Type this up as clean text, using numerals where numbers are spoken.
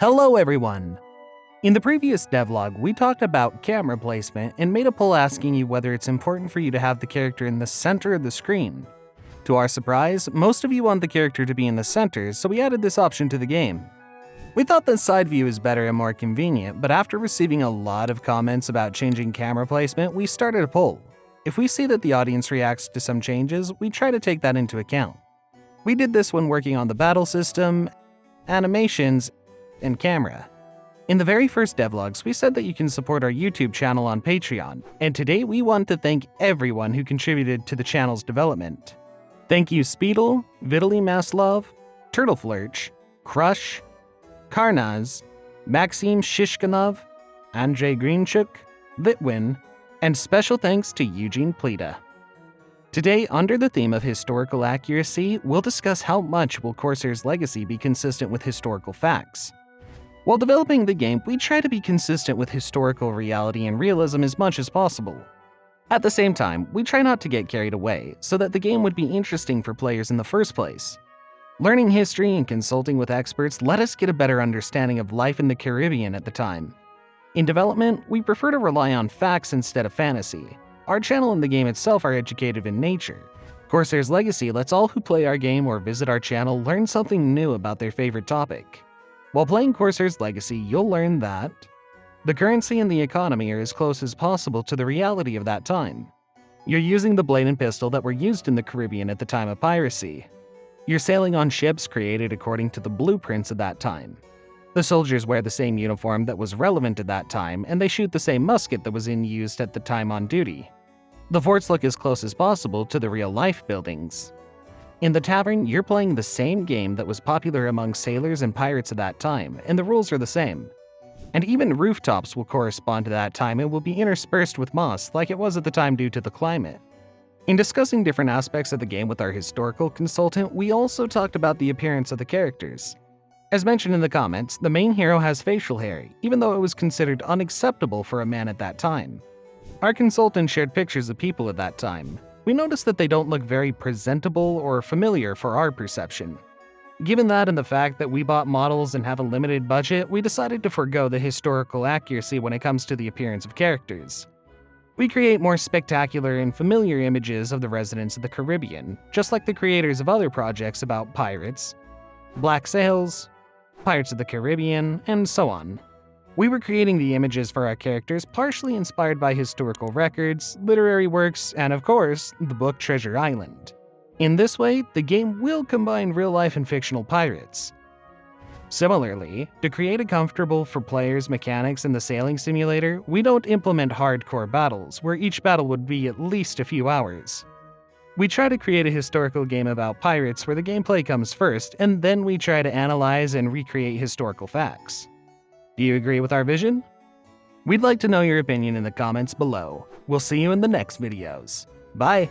Hello everyone! In the previous devlog, we talked about camera placement and made a poll asking you whether it's important for you to have the character in the center of the screen. To our surprise, most of you want the character to be in the center, so we added this option to the game. We thought the side view is better and more convenient, but after receiving a lot of comments about changing camera placement, we started a poll. If we see that the audience reacts to some changes, we try to take that into account. We did this when working on the battle system, animations, and camera. In the very first devlogs, we said that you can support our YouTube channel on Patreon, and today we want to thank everyone who contributed to the channel's development. Thank you Speedle, Vitaly Maslov, Turtleflurch, Crush, Karnaz, Maxim Shishkinov, Andrei Greenchuk, Litwin, and special thanks to Eugene Plita. Today, under the theme of historical accuracy, we'll discuss how much will Corsairs Legacy be consistent with historical facts. While developing the game, we try to be consistent with historical reality and realism as much as possible. At the same time, we try not to get carried away, so that the game would be interesting for players in the first place. Learning history and consulting with experts let us get a better understanding of life in the Caribbean at the time. In development, we prefer to rely on facts instead of fantasy. Our channel and the game itself are educative in nature. Corsairs Legacy lets all who play our game or visit our channel learn something new about their favorite topic. While playing Corsairs Legacy, you'll learn that the currency and the economy are as close as possible to the reality of that time. You're using the blade and pistol that were used in the Caribbean at the time of piracy. You're sailing on ships created according to the blueprints of that time. The soldiers wear the same uniform that was relevant at that time, and they shoot the same musket that was in use at the time on duty. The forts look as close as possible to the real-life buildings. In the tavern, you're playing the same game that was popular among sailors and pirates at that time, and the rules are the same. And even rooftops will correspond to that time and will be interspersed with moss like it was at the time due to the climate. In discussing different aspects of the game with our historical consultant, we also talked about the appearance of the characters. As mentioned in the comments, the main hero has facial hair, even though it was considered unacceptable for a man at that time. Our consultant shared pictures of people at that time. We noticed that they don't look very presentable or familiar for our perception. Given that and the fact that we bought models and have a limited budget, we decided to forego the historical accuracy when it comes to the appearance of characters. We create more spectacular and familiar images of the residents of the Caribbean, just like the creators of other projects about pirates, Black Sails, Pirates of the Caribbean, and so on. We were creating the images for our characters partially inspired by historical records, literary works, and of course, the book Treasure Island. In this way, the game will combine real-life and fictional pirates. Similarly, to create a comfortable for players mechanics in the sailing simulator, we don't implement hardcore battles, where each battle would be at least a few hours. We try to create a historical game about pirates where the gameplay comes first, and then we try to analyze and recreate historical facts. Do you agree with our vision? We'd like to know your opinion in the comments below. We'll see you in the next videos. Bye!